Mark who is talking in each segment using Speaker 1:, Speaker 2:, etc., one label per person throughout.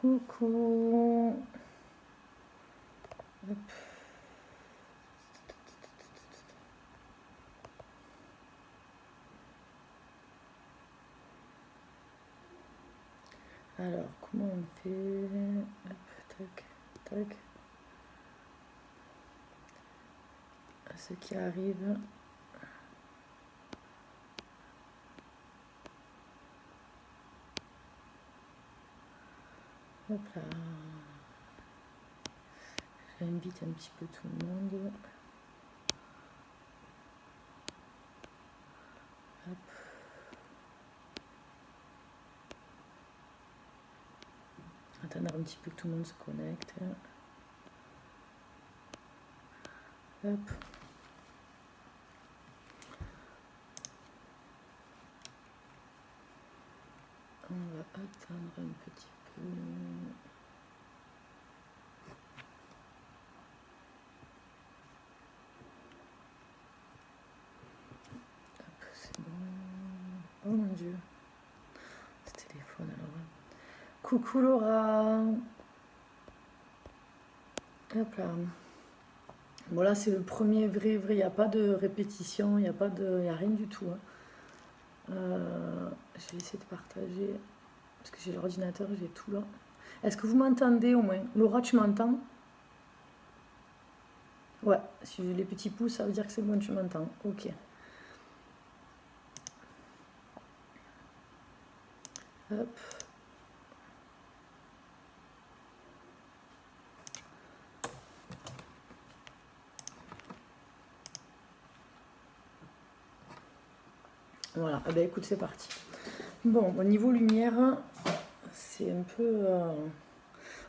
Speaker 1: Coucou. Hop. Alors, comment on fait? Hop, tac, tac. À ceux qui arrivent. Hop là. J'invite un petit peu tout le monde. Hop. Attendre un petit peu que tout le monde se connecte. Hop. On va attendre un petit peu. Hop, c'est bon. Oh mon Dieu. Ce téléphone alors. Coucou Laura. Hop là. Bon là c'est le premier vrai, il n'y a pas de répétition, il n'y a rien du tout. Hein. Je vais essayer de partager, parce que j'ai l'ordinateur, j'ai tout là. Est-ce que vous m'entendez au moins? Laura, tu m'entends? Ouais, si j'ai les petits pouces, ça veut dire que c'est bon, tu m'entends. Ok. Hop. Voilà, eh ben, écoute, c'est parti. Bon, au niveau lumière, c'est un peu...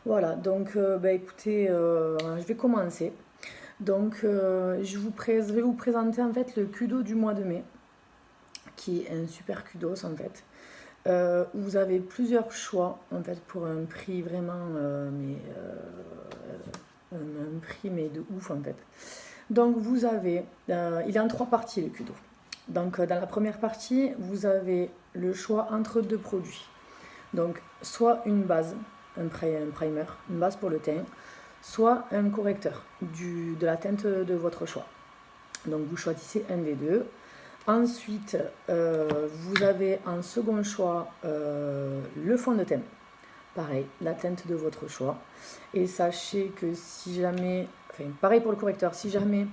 Speaker 1: Voilà, donc, écoutez, je vais commencer. Donc, je vais vous présenter en fait le kudo du mois de mai, qui est un super kudos en fait. Vous avez plusieurs choix en fait pour un prix vraiment, un prix mais de ouf en fait. Donc vous avez, il est en 3 parties le kudo. Donc dans la première partie, vous avez le choix entre 2 produits. Donc soit une base, un primer, une base pour le teint, soit un correcteur de la teinte de votre choix. Donc vous choisissez un des deux. Ensuite, vous avez en second choix le fond de teint. Pareil, la teinte de votre choix. Et sachez que si jamais, enfin pareil pour le correcteur, si jamais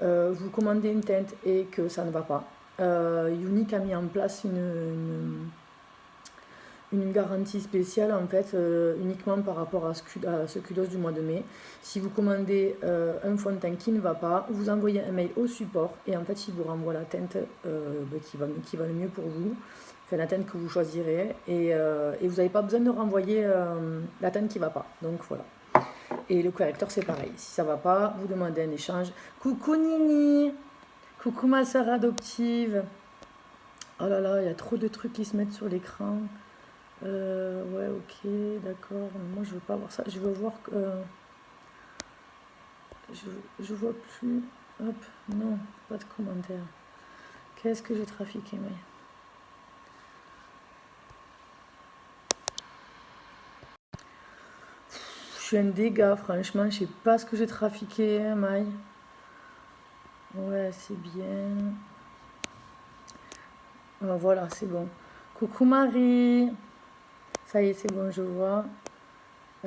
Speaker 1: vous commandez une teinte et que ça ne va pas, Younique a mis en place une garantie spéciale en fait uniquement par rapport à ce kudos du mois de mai. Si vous commandez un fond de teint qui ne va pas, vous envoyez un mail au support et en fait il vous renvoie la teinte qui va le mieux pour vous, enfin la teinte que vous choisirez et vous n'avez pas besoin de renvoyer la teinte qui ne va pas. Donc voilà. Et le correcteur c'est pareil, si ça ne va pas, vous demandez un échange. Coucou Nini, coucou ma soeur adoptive. Oh là là, il y a trop de trucs qui se mettent sur l'écran. Ouais, ok, d'accord. Moi, je veux pas voir ça. Je veux voir que... je vois plus... Hop, non, pas de commentaires. Qu'est-ce que j'ai trafiqué, mais... Je suis un dégât, franchement. Je sais pas ce que j'ai trafiqué, hein, Maï. Ouais, c'est bien. Oh, voilà, c'est bon. Coucou, Marie. Ça y est, c'est bon, je vois.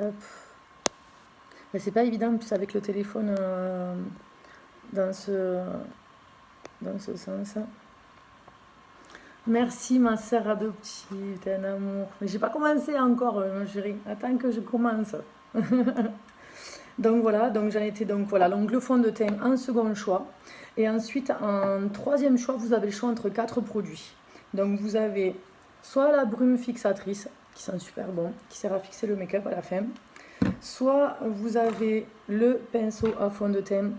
Speaker 1: Hop. Mais c'est pas évident, en plus, avec le téléphone dans ce sens. Merci, ma sœur adoptive, t'es un amour. Mais j'ai pas commencé encore, ma chérie. Attends que je commence. Donc voilà, donc j'en étais donc voilà, donc le fond de teint en second choix. Et ensuite, en troisième choix, vous avez le choix entre 4 produits. Donc vous avez soit la brume fixatrice, qui sent super bon, qui sert à fixer le make-up à la fin. Soit vous avez le pinceau à fond de teint,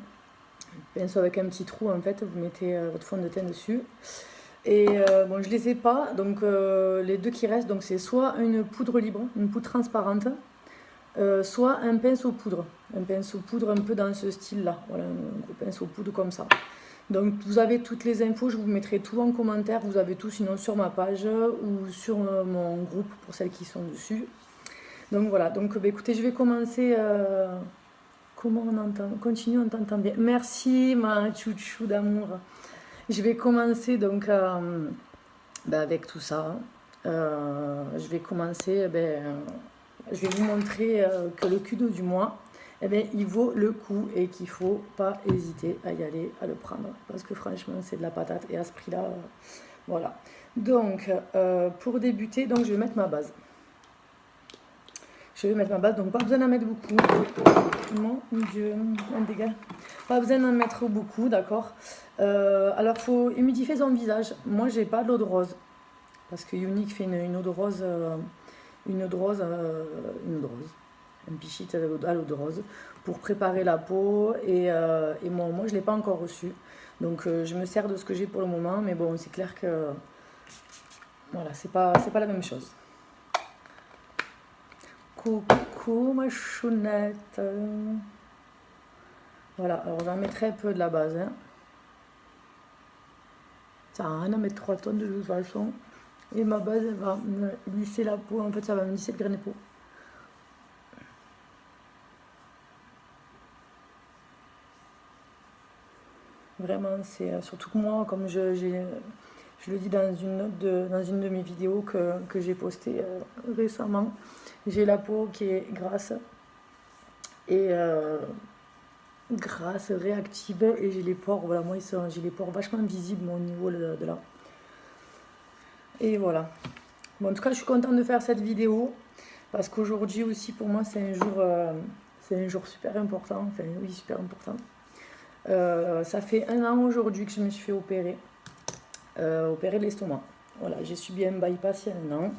Speaker 1: pinceau avec un petit trou en fait, vous mettez votre fond de teint dessus. Et bon, je les ai pas, donc les deux qui restent, donc c'est soit une poudre libre, une poudre transparente, soit un pinceau poudre un peu dans ce style-là, voilà, un gros pinceau poudre comme ça. Donc vous avez toutes les infos, je vous mettrai tout en commentaire, vous avez tout sinon sur ma page ou sur mon groupe pour celles qui sont dessus. Donc voilà, donc bah, écoutez, je vais commencer. Comment on entend? Continue, on t'entend bien. Merci ma chouchou d'amour. Je vais commencer donc bah, avec tout ça. Je vais commencer, je vais vous montrer que le kudo du mois, il vaut le coup et qu'il ne faut pas hésiter à y aller, à le prendre. Parce que franchement, c'est de la patate et à ce prix-là, voilà. Donc, pour débuter, donc, je vais mettre ma base. Je vais mettre ma base, donc pas besoin d'en mettre beaucoup. Mon Dieu, un dégât. Pas besoin d'en mettre beaucoup, d'accord. Alors, il faut humidifier son visage. Moi, j'ai pas de l'eau de rose. Parce que Unique fait une eau de rose, un pichit à l'eau de rose pour préparer la peau. Et moi, je ne l'ai pas encore reçu. Donc, je me sers de ce que j'ai pour le moment. Mais bon, c'est clair que voilà, c'est pas la même chose. Coucou ma chounette. Voilà, alors j'en mets très peu de la base. Hein. Ça n'a rien à mettre 3 tonnes de toute façon. Et ma base, elle va me lisser la peau. En fait, ça va me lisser le grain de peau. Vraiment, c'est surtout que moi, comme je le dis dans une de mes vidéos que j'ai postée récemment, j'ai la peau qui est grasse et grasse, réactive, et j'ai les pores, voilà, moi j'ai les pores vachement visibles au niveau de là. Et voilà. Bon, en tout cas, je suis contente de faire cette vidéo parce qu'aujourd'hui aussi pour moi c'est un jour super important, enfin oui, super important. Ça fait 1 an aujourd'hui que je me suis fait opérer de l'estomac. Voilà, j'ai subi un bypass il y a 1 an.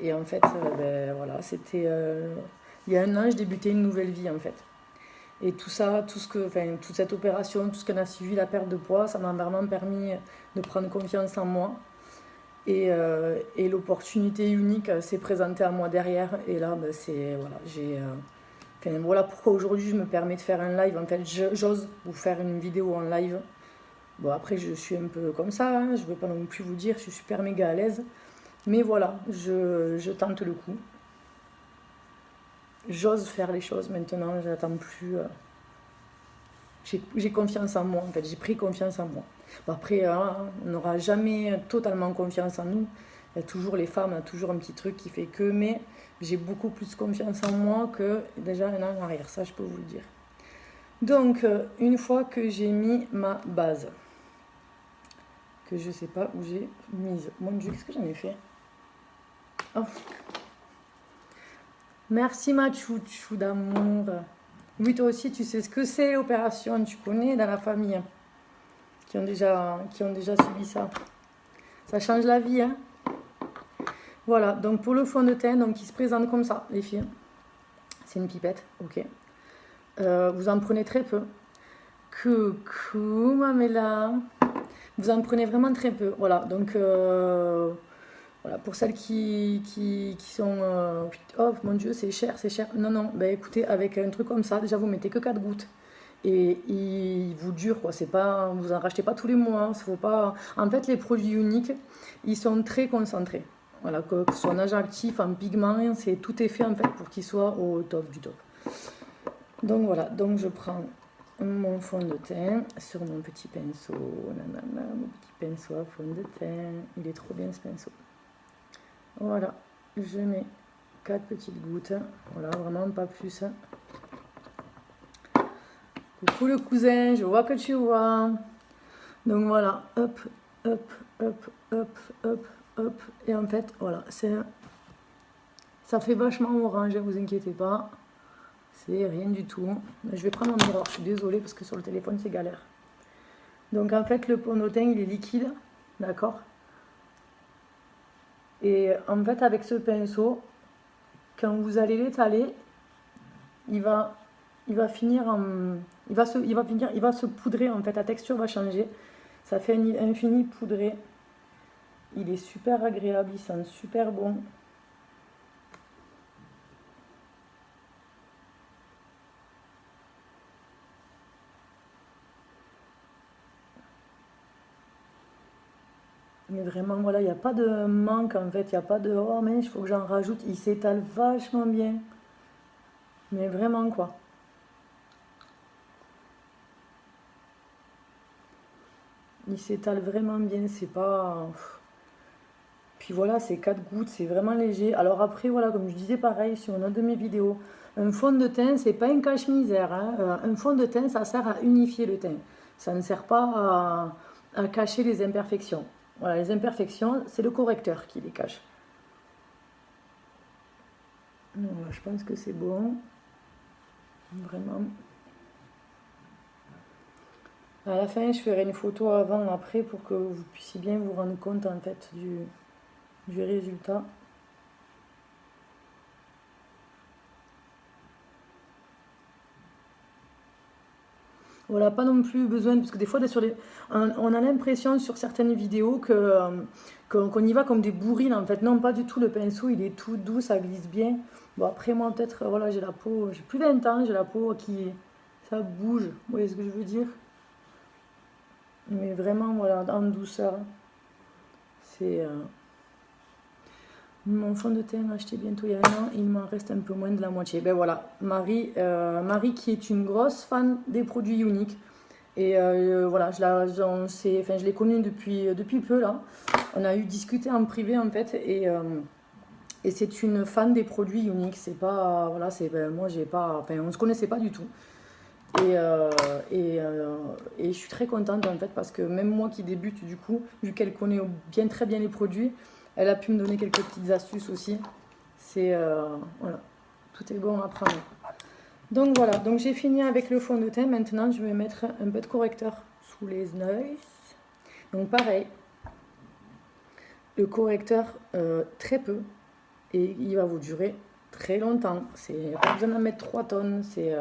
Speaker 1: Et en fait, voilà, c'était il y a 1 an, je débutais une nouvelle vie en fait. Et tout ça, toute cette opération, tout ce qu'on a suivi, la perte de poids, ça m'a vraiment permis de prendre confiance en moi. Et l'opportunité unique s'est présentée à moi derrière. Et là, voilà pourquoi aujourd'hui je me permets de faire un live. En fait, j'ose vous faire une vidéo en live. Bon, après, je suis un peu comme ça, hein, je ne vais pas non plus vous dire, je suis super méga à l'aise. Mais voilà, je tente le coup. J'ose faire les choses maintenant, j'attends plus. J'ai confiance en moi, en fait, j'ai pris confiance en moi. Bon, après, hein, on n'aura jamais totalement confiance en nous. Il y a toujours les femmes, il y a toujours un petit truc qui fait que, mais j'ai beaucoup plus confiance en moi que déjà 1 an en arrière, ça je peux vous le dire. Donc, une fois que j'ai mis ma base, que je sais pas où j'ai mise. Mon Dieu, qu'est-ce que j'en ai fait? Oh. Merci ma chouchou d'amour. Oui, toi aussi, tu sais ce que c'est l'opération. Tu connais dans la famille qui ont déjà subi ça. Ça change la vie, hein. Voilà, donc pour le fond de teint, donc il se présente comme ça, les filles. C'est une pipette, ok. Vous en prenez très peu. Coucou, Mamela. Vous en prenez vraiment très peu. Voilà, donc voilà, pour celles qui sont oh mon Dieu, c'est cher, c'est cher. Non, non, ben écoutez, avec un truc comme ça, déjà vous mettez que 4 gouttes. Et il vous dure, quoi. C'est pas, vous en rachetez pas tous les mois. Hein, faut pas... En fait, les produits uniques, ils sont très concentrés. Voilà, que ce soit en agent actif, en pigment, tout est fait en fait pour qu'ils soient au top du top. Donc voilà, donc je prends mon fond de teint sur mon petit pinceau. Nanana, mon petit pinceau à fond de teint. Il est trop bien ce pinceau. Voilà, je mets 4 petites gouttes. Voilà, vraiment pas plus. Coucou le cousin, je vois que tu vois. Donc voilà, hop, hop, hop, hop, hop, hop. Et en fait, voilà, ça fait vachement orange, ne vous inquiétez pas. C'est rien du tout. Je vais prendre mon miroir, je suis désolée parce que sur le téléphone c'est galère. Donc en fait, le fond de teint il est liquide, d'accord. Et en fait, avec ce pinceau, quand vous allez l'étaler, il va finir en... Il va se poudrer, en fait, la texture va changer. Ça fait un fini poudré. Il est super agréable, il sent super bon. Mais vraiment, voilà, il n'y a pas de manque en fait, il n'y a pas de oh mais il faut que j'en rajoute. Il s'étale vachement bien. Mais vraiment quoi. Il s'étale vraiment bien, c'est pas. Puis voilà, c'est 4 gouttes, c'est vraiment léger. Alors après, voilà, comme je disais pareil sur une autre de mes vidéos, un fond de teint, c'est pas un cache-misère, hein. Un fond de teint, ça sert à unifier le teint. Ça ne sert pas à cacher les imperfections. Voilà, les imperfections, c'est le correcteur qui les cache. Voilà, je pense que c'est bon. Vraiment. À la fin, je ferai une photo avant-après pour que vous puissiez bien vous rendre compte en fait du résultat. Voilà, pas non plus besoin, parce que des fois, on a l'impression sur certaines vidéos qu'on y va comme des bourrines, en fait. Non, pas du tout, le pinceau, il est tout doux, ça glisse bien. Bon, après, moi, peut-être, voilà, j'ai la peau, j'ai plus 20 ans, j'ai la peau qui, ça bouge, vous voyez ce que je veux dire? Mais vraiment, voilà, en douceur, c'est... Mon fond de teint acheté bientôt il y a un an, il m'en reste un peu moins de la moitié. Ben voilà, Marie qui est une grosse fan des produits uniques. Et voilà, je l'ai connue depuis peu là. On a eu discuté en privé en fait. Et c'est une fan des produits uniques. C'est pas, voilà, moi j'ai pas, enfin on se connaissait pas du tout. Et, euh, et je suis très contente en fait parce que même moi qui débute du coup, vu qu'elle connaît très bien les produits, elle a pu me donner quelques petites astuces aussi. Voilà, tout est bon à prendre. Donc voilà, donc j'ai fini avec le fond de teint. Maintenant, je vais mettre un peu de correcteur sous les yeux. Donc pareil, le correcteur très peu et il va vous durer très longtemps. Pas besoin d'en mettre 3 tonnes. C'est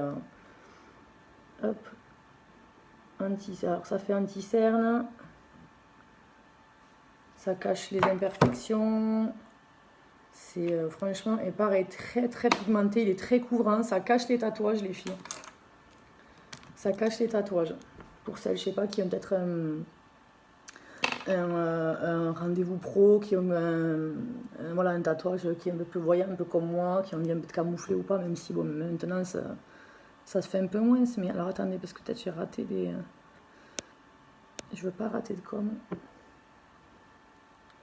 Speaker 1: hop, alors ça fait anti-cerne, ça cache les imperfections. C'est franchement, et pareil, très très pigmenté, il est très couvrant, ça cache les tatouages les filles. Ça cache les tatouages. Pour celles, je sais pas, qui ont peut-être un rendez-vous pro, qui ont voilà, un tatouage qui est un peu plus voyant, un peu comme moi, qui ont envie un peu de camoufler ou pas, même si bon, maintenant ça se fait un peu moins. Mais alors attendez, parce que peut-être j'ai raté des... Je veux pas rater de com.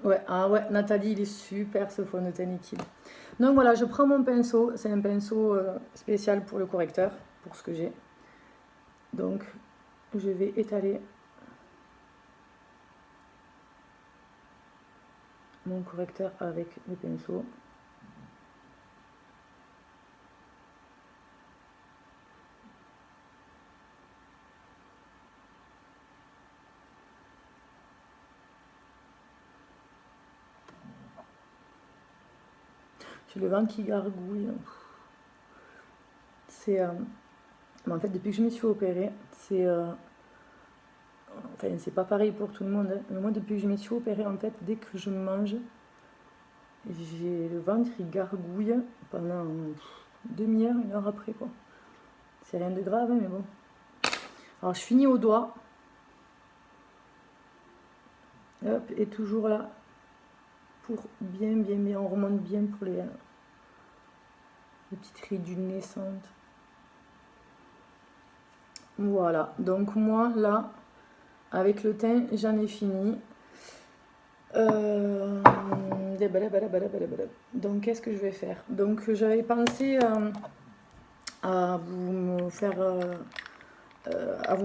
Speaker 1: Ouais, ah ouais, Nathalie, il est super ce fond de teint liquide. Donc voilà, je prends mon pinceau, c'est un pinceau spécial pour le correcteur, pour ce que j'ai. Donc, je vais étaler mon correcteur avec le pinceau. J'ai le ventre qui gargouille. C'est... en fait, depuis que je me suis opérée, enfin, c'est pas pareil pour tout le monde, hein, mais moi, depuis que je me suis opérée, en fait, dès que je mange, j'ai le ventre qui gargouille pendant demi-heure, 1 heure après, quoi. C'est rien de grave, hein, mais bon. Alors, je finis au doigt. Hop, et toujours là, pour bien, on remonte bien pour les petites ridules naissantes. Voilà, donc moi, là, avec le teint, j'en ai fini. Donc, qu'est-ce que je vais faire? Donc, j'avais pensé à vous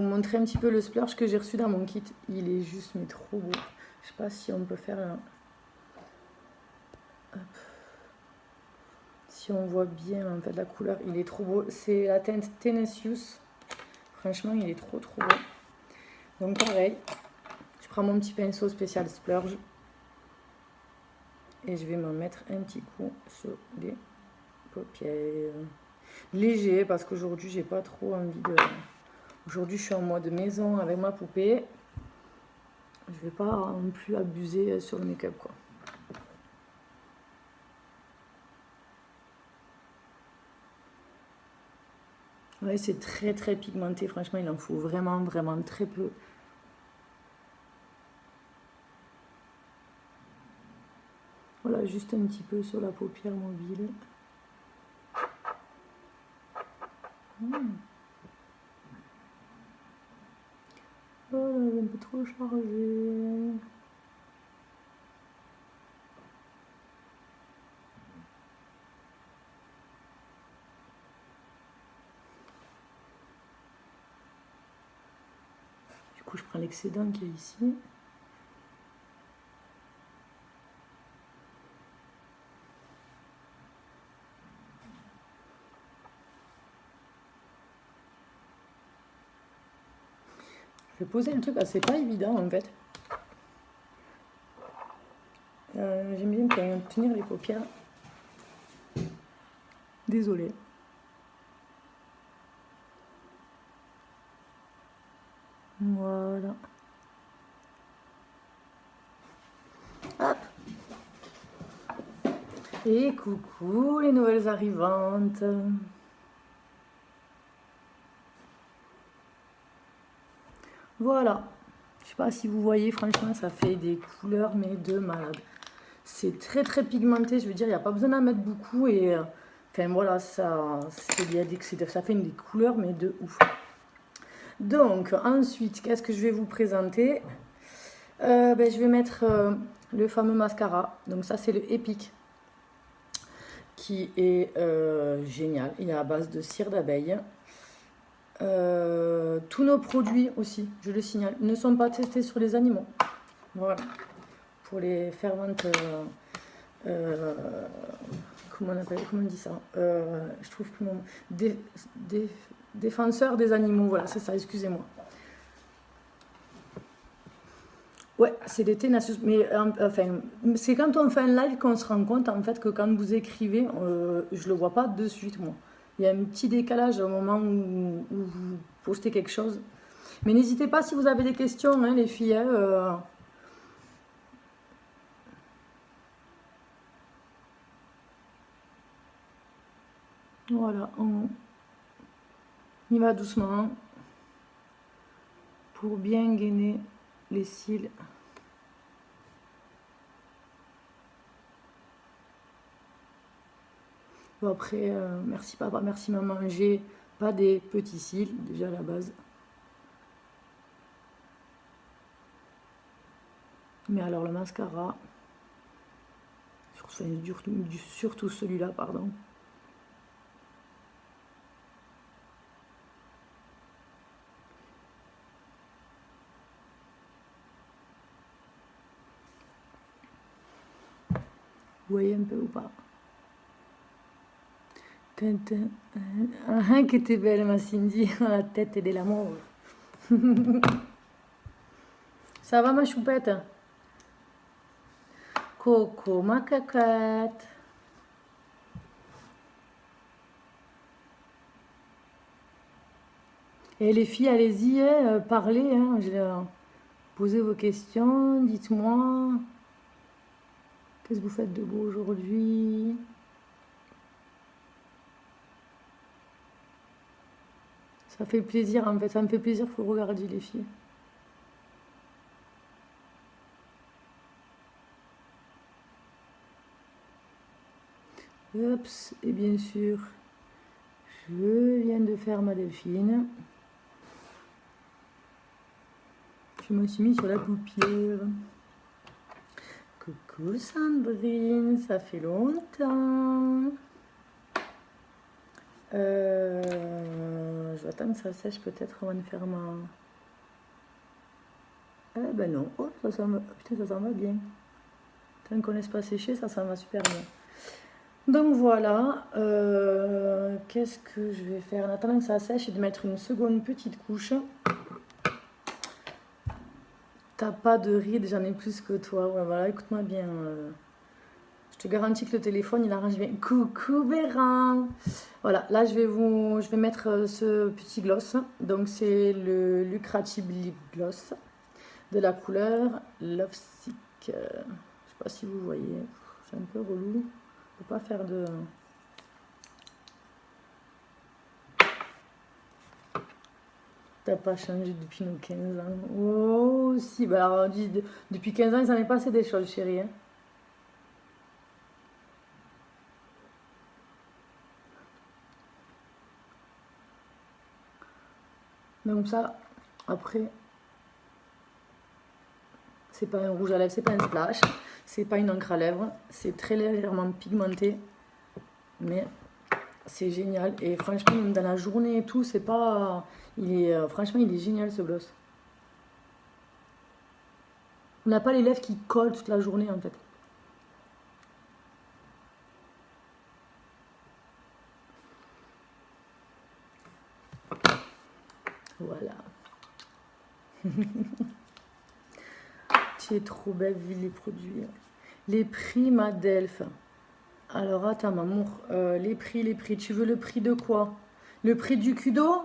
Speaker 1: montrer un petit peu le splurge que j'ai reçu dans mon kit. Il est juste, mais trop beau. Je sais pas si on peut faire un... Hop. Si on voit bien en fait la couleur, il est trop beau. C'est la teinte Tenacious. Franchement, il est trop beau. Donc pareil, je prends mon petit pinceau spécial splurge et je vais me mettre un petit coup sur les paupières. Léger parce qu'aujourd'hui j'ai pas trop envie de... Aujourd'hui je suis en mode maison avec ma poupée. Je vais pas non plus abuser sur le make-up quoi. Ouais, c'est très pigmenté, franchement il en faut vraiment très peu. Voilà, juste un petit peu sur la paupière mobile. Voilà, j'ai un peu trop chargé. Du coup, je prends l'excédent qui est ici. Je vais poser le truc, c'est pas évident en fait. J'aime bien tenir les paupières. Désolée. Voilà. Hop. Et coucou les nouvelles arrivantes. Voilà. Je sais pas si vous voyez, franchement, ça fait des couleurs, mais de malade. C'est très très pigmenté, je veux dire, il n'y a pas besoin d'en mettre beaucoup. Et enfin voilà, ça fait des couleurs, mais de ouf. Donc, ensuite, qu'est-ce que je vais vous présenter? Je vais mettre le fameux mascara. Donc ça, c'est le Epic, qui est génial. Il est à base de cire d'abeille. Tous nos produits aussi, je le signale, ne sont pas testés sur les animaux. Voilà. Pour les ferventes... comment on dit ça, je trouve plus mon... défenseurs des animaux, voilà, c'est ça, excusez-moi. Ouais, c'est des Tenacious, mais enfin, c'est quand on fait un live qu'on se rend compte en fait que quand vous écrivez, je le vois pas de suite moi. Il y a un petit décalage au moment où vous postez quelque chose. Mais n'hésitez pas si vous avez des questions, hein, les filles. Voilà, on y va doucement pour bien gainer les cils. Bon, après, merci papa, merci maman, j'ai pas des petits cils déjà à la base. Mais alors le mascara, surtout celui-là, pardon. Vous voyez un peu ou pas? Tintin. Ah, que t'es belle, ma Cindy. La tête et de l'amour. Ça va, ma choupette? Coco, ma cacate. Et les filles, allez-y, hein, parlez. Hein, posez vos questions, dites-moi. Qu'est-ce que vous faites de beau aujourd'hui? Ça fait plaisir, en fait. Ça me fait plaisir que vous regardiez, les filles. Oups, et bien sûr, je viens de faire ma Delphine. Je me suis mis sur la paupière. Coucou Sandrine, ça fait longtemps. Je vais attendre que ça sèche peut-être avant de faire ma... Eh ben non, oh, ça s'en va, putain, ça s'en va bien. Tant qu'on laisse pas sécher, ça s'en va super bien. Donc voilà, qu'est-ce que je vais faire en attendant que ça sèche et de mettre une seconde petite couche. T'as pas de rides, j'en ai plus que toi. Ouais, voilà, écoute-moi bien. Je te garantis que le téléphone, il arrange bien. Coucou Bérin. Voilà, là, je vais mettre ce petit gloss. Donc, c'est le Lucrative Lip Gloss de la couleur Love Sick. Je sais pas si vous voyez. C'est un peu relou. Je peux pas faire de... T'as pas changé depuis nos 15 ans. Oh, si, bah alors, depuis 15 ans, il s'en est passé des choses, chérie. Hein. Donc ça, après, c'est pas un rouge à lèvres, c'est pas un splash, c'est pas une encre à lèvres, c'est très légèrement pigmenté, mais c'est génial. Et franchement, même dans la journée et tout, c'est pas... franchement, il est génial ce gloss. On n'a pas les lèvres qui collent toute la journée en fait. Voilà. Tu es trop belle vu les produits. Les prix, ma Delphes. Alors attends, maman, les prix. Tu veux le prix de quoi? Le prix du Kudo?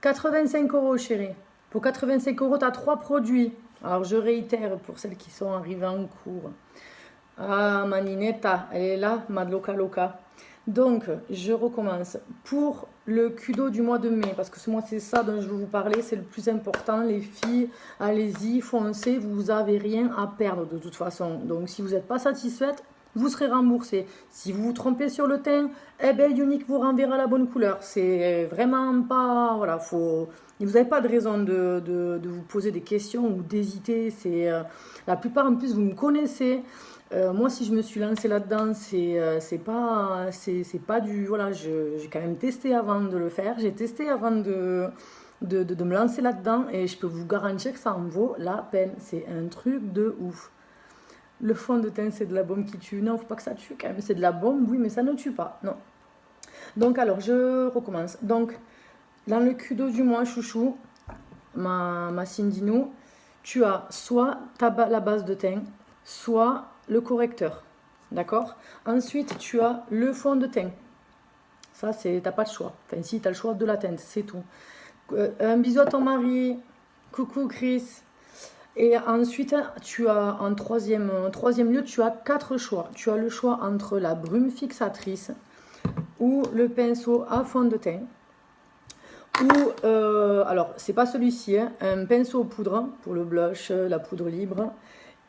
Speaker 1: 85 euros, chérie. Pour 85 euros, tu as 3 produits. Alors je réitère pour celles qui sont arrivées en cours. Ah, ma Ninetta, elle est là, ma Loca Loca. Donc, je recommence. Pour le Kudo du mois de mai, parce que ce mois, c'est ça dont je veux vous parler, c'est le plus important. Les filles, allez-y, foncez, vous n'avez rien à perdre de toute façon. Donc, si vous n'êtes pas satisfaite, vous serez remboursé. Si vous vous trompez sur le teint, eh bien, Unique vous renverra la bonne couleur. C'est vraiment pas... Voilà, faut... Vous n'avez pas de raison de vous poser des questions ou d'hésiter. La plupart, en plus, vous me connaissez. Moi, si je me suis lancée là-dedans, c'est pas du... Voilà, j'ai quand même testé avant de le faire. J'ai testé avant de me lancer là-dedans et je peux vous garantir que ça en vaut la peine. C'est un truc de ouf. Le fond de teint, c'est de la bombe qui tue. Non, faut pas que ça tue quand même. C'est de la bombe, oui, mais ça ne tue pas. Non. Donc, alors, je recommence. Donc, dans le Kudo du mois, chouchou, ma Cindino, tu as soit la base de teint, soit le correcteur. D'accord? Ensuite, tu as le fond de teint. Ça, t'as pas le choix. Enfin, si, tu as le choix de la teinte, c'est tout. Un bisou à ton mari. Coucou, Chris. Et ensuite, tu as en troisième lieu, tu as 4 choix. Tu as le choix entre la brume fixatrice ou le pinceau à fond de teint. Ou, alors, c'est pas celui-ci, hein, un pinceau poudre pour le blush, la poudre libre.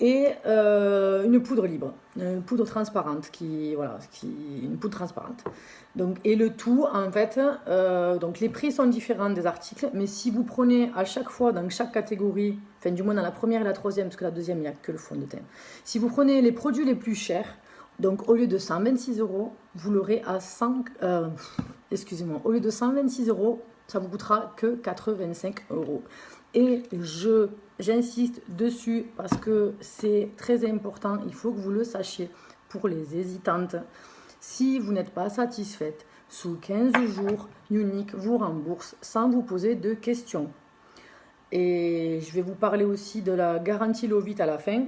Speaker 1: Et une poudre libre, une poudre transparente, une poudre transparente. Donc, et le tout, en fait, donc les prix sont différents des articles, mais si vous prenez à chaque fois dans chaque catégorie, enfin du moins dans la première et la troisième, parce que la deuxième, il n'y a que le fond de teint. Si vous prenez les produits les plus chers, donc au lieu de 126 euros, vous l'aurez à au lieu de 126 euros, ça vous coûtera que 85 euros. Et j'insiste dessus parce que c'est très important, il faut que vous le sachiez pour les hésitantes. Si vous n'êtes pas satisfaite, sous 15 jours, Unique vous rembourse sans vous poser de questions. Et je vais vous parler aussi de la garantie Lovit à la fin,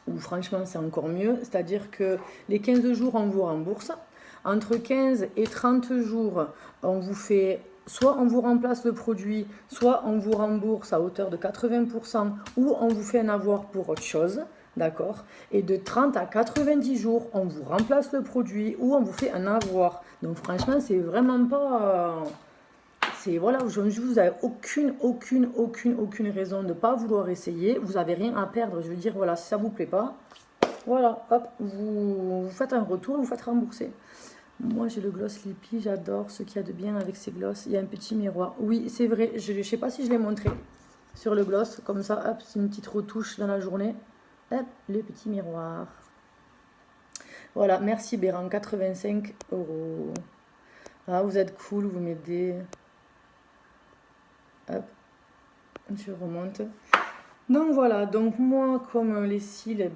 Speaker 1: où franchement c'est encore mieux, c'est-à-dire que les 15 jours on vous rembourse, entre 15 et 30 jours on vous fait... Soit on vous remplace le produit, soit on vous rembourse à hauteur de 80%, ou on vous fait un avoir pour autre chose, d'accord? Et de 30 à 90 jours, on vous remplace le produit, ou on vous fait un avoir. Donc franchement, c'est vraiment pas... Voilà, vous n'avez aucune raison de ne pas vouloir essayer. Vous n'avez rien à perdre. Je veux dire, voilà, si ça ne vous plaît pas, voilà, hop, vous faites un retour, vous faites rembourser. Moi, j'ai le gloss Lippie, j'adore ce qu'il y a de bien avec ces gloss. Il y a un petit miroir. Oui, c'est vrai, je ne sais pas si je l'ai montré sur le gloss. Comme ça, hop, c'est une petite retouche dans la journée. Hop, le petit miroir. Voilà, merci Béran, 85 euros. Ah, vous êtes cool, vous m'aidez. Hop, je remonte. Donc voilà, donc moi, comme les cils,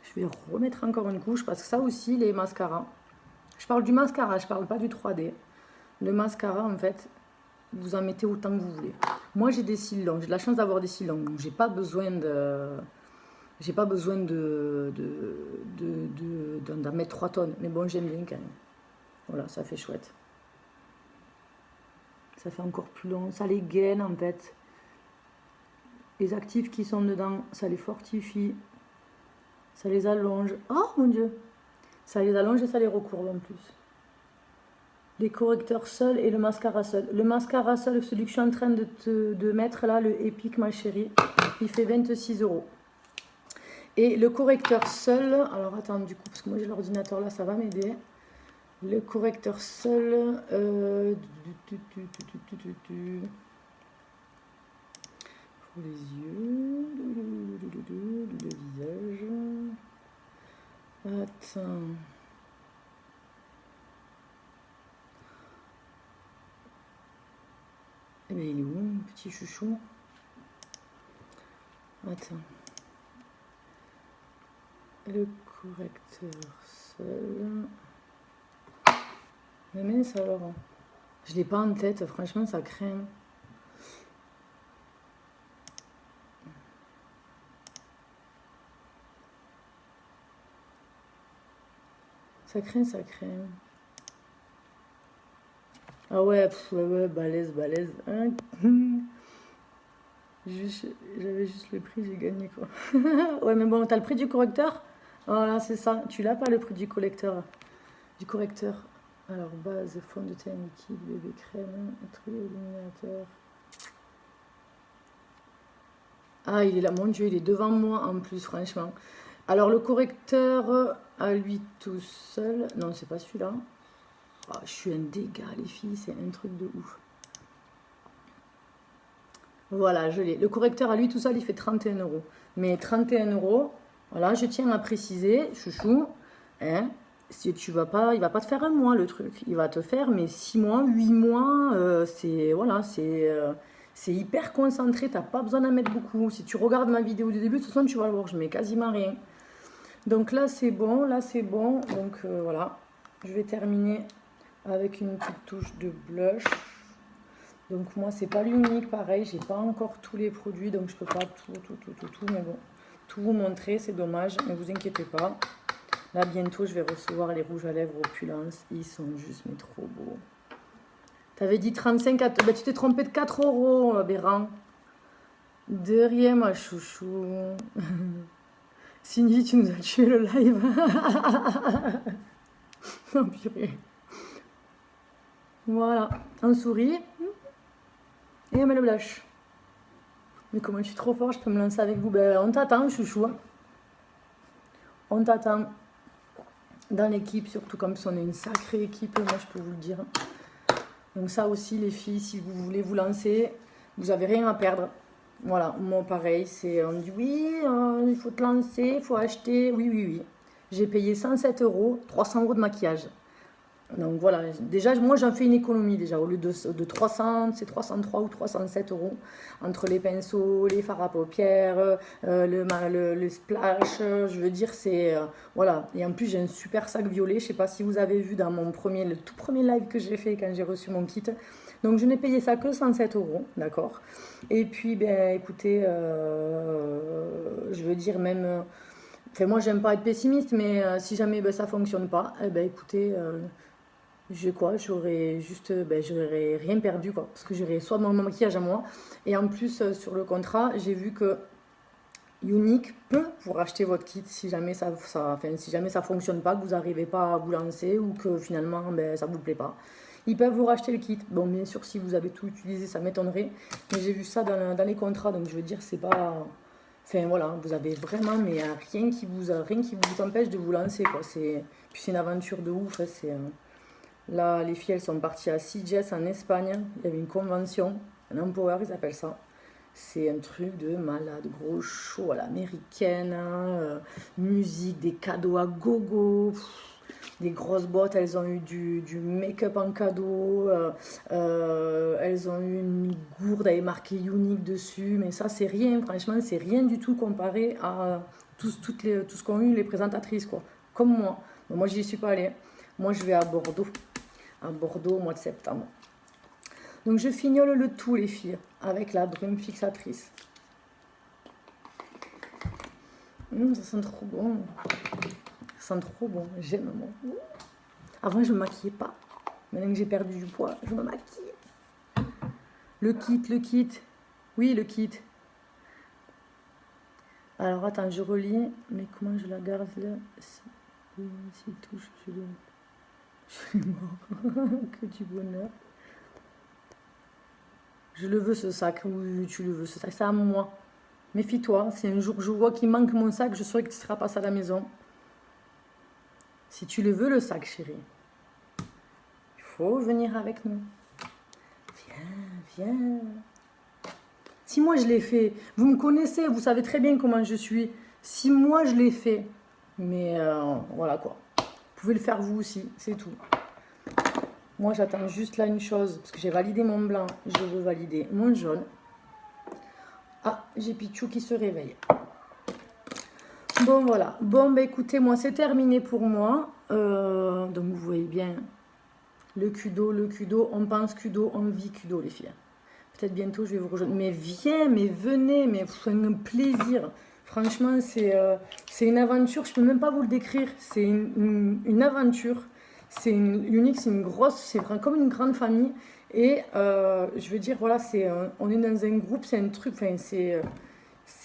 Speaker 1: je vais remettre encore une couche parce que ça aussi, les mascaras. Je parle du mascara, je parle pas du 3D. Le mascara, en fait, vous en mettez autant que vous voulez. Moi, j'ai des cils longs. J'ai de la chance d'avoir des cils longs. Donc, j'ai pas besoin d'en mettre 3 tonnes. Mais bon, j'aime bien quand même. Voilà, ça fait chouette. Ça fait encore plus long. Ça les gaine, en fait. Les actifs qui sont dedans, ça les fortifie. Ça les allonge. Oh mon Dieu! Ça les allonge et ça les recourbe en plus. Les correcteurs seuls et le mascara seul. Le mascara seul, celui que je suis en train de mettre là, le Epic ma chérie, il fait 26 euros. Et le correcteur seul, alors attends du coup, parce que moi j'ai l'ordinateur là, ça va m'aider. Le correcteur seul. Pour les yeux. Le visage. Attends. Eh bien, il est où, mon petit chouchou? Attends. Le correcteur seul. Mais mince alors. Je l'ai pas en tête, franchement, ça craint. Ça craint, ça craint. Ah ouais, ouais, balèze, balèze. Hein. J'avais juste le prix, j'ai gagné quoi. Ouais, mais bon, t'as le prix du correcteur? Voilà, c'est ça. Tu l'as pas le prix du collecteur. Du correcteur. Alors, base, fond de teint liquide, bébé crème, truc illuminateur. Ah, il est là, mon Dieu, il est devant moi en plus, franchement. Alors, le correcteur à lui tout seul. Non, c'est pas celui-là. Oh, je suis un dégât, les filles, c'est un truc de ouf. Voilà, je l'ai. Le correcteur à lui tout seul, il fait 31 €. Mais 31 €, voilà, je tiens à préciser, chouchou, hein, si tu vas pas, il va pas te faire un mois le truc. Il va te faire mais 6 mois, 8 mois, c'est voilà, c'est hyper concentré, t'as pas besoin d'en mettre beaucoup. Si tu regardes ma vidéo du début, de toute façon, tu vas le voir, je mets quasiment rien. Donc là, c'est bon, là, c'est bon. Donc voilà, je vais terminer avec une petite touche de blush. Donc moi, c'est pas l'unique, pareil, j'ai pas encore tous les produits, donc je peux pas tout, mais bon, tout vous montrer, c'est dommage, ne vous inquiétez pas. Là, bientôt, je vais recevoir les rouges à lèvres Opulence, ils sont juste, mais trop beaux. T'avais dit 35, bah, tu t'es trompé de 4 €, Béran. De rien, ma chouchou. Cindy, tu nous as tué le live. Non, purée. Voilà, on sourit. Et on met le blush. Mais comment je suis trop fort, je peux me lancer avec vous. Ben, on t'attend, chouchou. On t'attend dans l'équipe, surtout comme si on est une sacrée équipe, moi je peux vous le dire. Donc ça aussi, les filles, si vous voulez vous lancer, vous n'avez rien à perdre. Voilà, moi pareil, on me dit oui, il faut te lancer, il faut acheter. Oui, oui, oui. J'ai payé 107 €, 300 € de maquillage. Donc voilà, déjà moi j'en fais une économie déjà, au lieu de 300, c'est 303 ou 307 € entre les pinceaux, les fards à paupières, le splash, je veux dire c'est, voilà. Et en plus j'ai un super sac violet, je sais pas si vous avez vu dans le tout premier live que j'ai fait quand j'ai reçu mon kit. Donc je n'ai payé ça que 107 €, d'accord. Et puis ben écoutez, je veux dire même, enfin moi j'aime pas être pessimiste, mais si jamais ben, ça fonctionne pas, eh ben écoutez... j'aurais juste, ben, j'aurais rien perdu quoi, parce que j'aurais soit mon maquillage à moi, et en plus sur le contrat, j'ai vu que Younique peut vous racheter votre kit si jamais si jamais ça fonctionne pas, que vous n'arrivez pas à vous lancer ou que finalement ben, ça vous plaît pas. Ils peuvent vous racheter le kit. Bon, bien sûr, si vous avez tout utilisé, ça m'étonnerait, mais j'ai vu ça dans les contrats, donc je veux dire, c'est pas. Enfin voilà, vous avez vraiment mais rien qui vous empêche de vous lancer quoi. Puis c'est une aventure de ouf, hein, là, les filles, elles sont parties à Sitges en Espagne. Il y avait une convention, un empower, ils appellent ça. C'est un truc de malade, gros show à l'américaine, hein, musique, des cadeaux à gogo, des grosses bottes. Elles ont eu du make-up en cadeau, elles ont eu une gourde avec marqué Unique dessus, mais ça, c'est rien, franchement, c'est rien du tout comparé à tout ce qu'ont eu les présentatrices, quoi. Comme moi. Mais moi, j'y suis pas allée. Moi, je vais à Bordeaux au mois de septembre. Donc je fignole le tout les filles avec la brume fixatrice. Ça sent trop bon. Ça sent trop bon, j'aime moi. Avant je me maquillais pas. Maintenant que j'ai perdu du poids, je me maquille. Le kit. Oui, le kit. Alors attends, je relis. Mais comment je la garde là? Si touche, je suis mort. Que du bonheur. Je le veux ce sac. Oui, tu le veux ce sac. C'est à moi. Méfie-toi. Si un jour je vois qu'il manque mon sac, je saurai que tu ne seras pas à la maison. Si tu le veux, le sac, chérie. faut venir avec nous. Viens, viens. Si moi je l'ai fait, vous me connaissez, vous savez très bien comment je suis. Si moi je l'ai fait, mais voilà quoi. Vous pouvez le faire vous aussi, c'est tout. Moi j'attends juste là une chose, parce que j'ai validé mon blanc, je veux valider mon jaune. Ah, j'ai Pichou qui se réveille. Bon voilà, bon bah écoutez, moi c'est terminé pour moi. Donc vous voyez bien le cudo, on pense cudo, on vit cudo les filles. Peut-être bientôt je vais vous rejoindre. Mais viens, mais venez, mais c'est un plaisir. Franchement, c'est une aventure, je ne peux même pas vous le décrire. C'est une aventure. C'est unique, c'est une grosse, c'est comme une grande famille. Et je veux dire, voilà, on est dans un groupe, c'est un truc, enfin,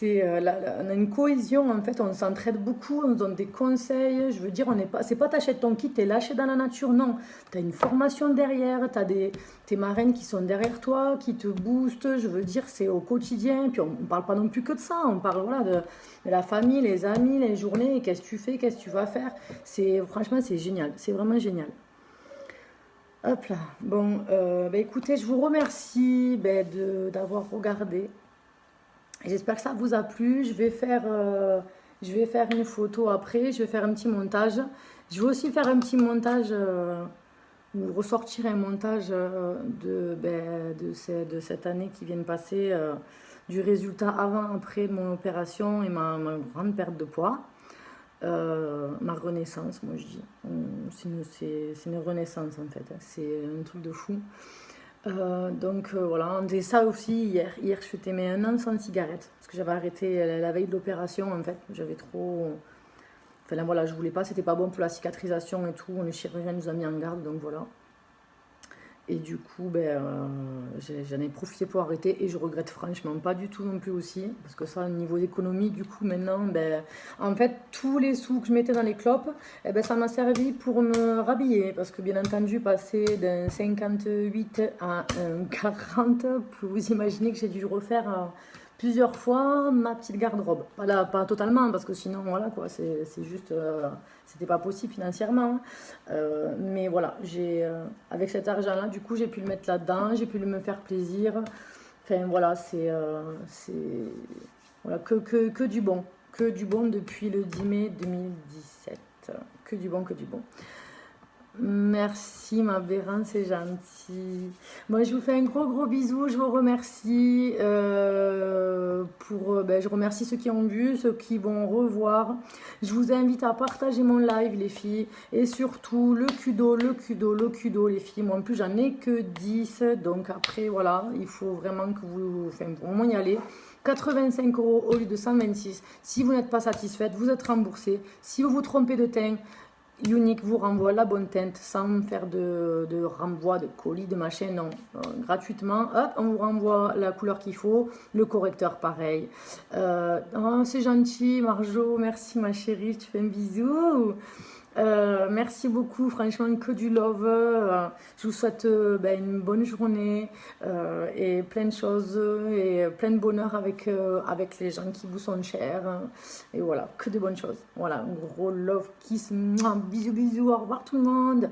Speaker 1: on a une cohésion, en fait, on s'entraide beaucoup, on se donne des conseils. Je veux dire, c'est pas t'achètes ton kit, t'es lâché dans la nature, non. T'as une formation derrière, t'as tes marraines qui sont derrière toi, qui te boostent. Je veux dire, c'est au quotidien. Puis on parle pas non plus que de ça, on parle voilà, de la famille, les amis, les journées, qu'est-ce que tu fais, qu'est-ce que tu vas faire. Franchement, c'est génial, c'est vraiment génial. Hop là, bon, écoutez, je vous remercie d'avoir regardé. J'espère que ça vous a plu. Je vais faire une photo après. Je vais faire un petit montage. Je vais aussi faire un petit montage ou ressortir un montage de cette année qui vient de passer, du résultat avant-après de mon opération et ma grande perte de poids. Ma renaissance, moi je dis. C'est une renaissance en fait. C'est un truc de fou. Voilà, on faisait ça aussi hier. Hier, je fêtais mes 1 an sans cigarette. Parce que j'avais arrêté la veille de l'opération, en fait. J'avais trop. Enfin là, voilà, je voulais pas, c'était pas bon pour la cicatrisation et tout. Le chirurgien nous a mis en garde, donc voilà. Et du coup, j'en ai profité pour arrêter et je regrette franchement pas du tout non plus aussi. Parce que ça, au niveau d'économie, du coup, maintenant, en fait, tous les sous que je mettais dans les clopes, ça m'a servi pour me rhabiller. Parce que bien entendu, passer d'un 58 à un 40, vous imaginez que j'ai dû refaire plusieurs fois ma petite garde-robe. Pas totalement, parce que sinon, voilà quoi, c'est juste, c'était pas possible financièrement. Mais voilà, avec cet argent-là, du coup, j'ai pu le mettre là-dedans, j'ai pu me faire plaisir. Enfin voilà, voilà, que du bon. Que du bon depuis le 10 mai 2017. Que du bon, que du bon. Merci ma Vérin, c'est gentil. Moi je vous fais un gros bisou, je vous remercie je remercie ceux qui ont vu, ceux qui vont revoir. Je vous invite à partager mon live les filles et surtout le kudo les filles. Moi en plus j'en ai que 10, donc après voilà, il faut vraiment que vous vraiment y aller. 85 € au lieu de 126. Si vous n'êtes pas satisfaite, vous êtes remboursé. Si vous vous trompez de teint, Unique vous renvoie la bonne teinte sans faire de renvoi, de colis, de machin, non. Gratuitement, hop, on vous renvoie la couleur qu'il faut, le correcteur pareil. C'est gentil, Marjo, merci ma chérie, je te fais un bisou. Merci beaucoup, franchement, que du love. Je vous souhaite une bonne journée et plein de choses et plein de bonheur avec les gens qui vous sont chers. Et voilà, que de bonnes choses. Voilà, un gros love kiss. Mouah, bisous, bisous, au revoir tout le monde.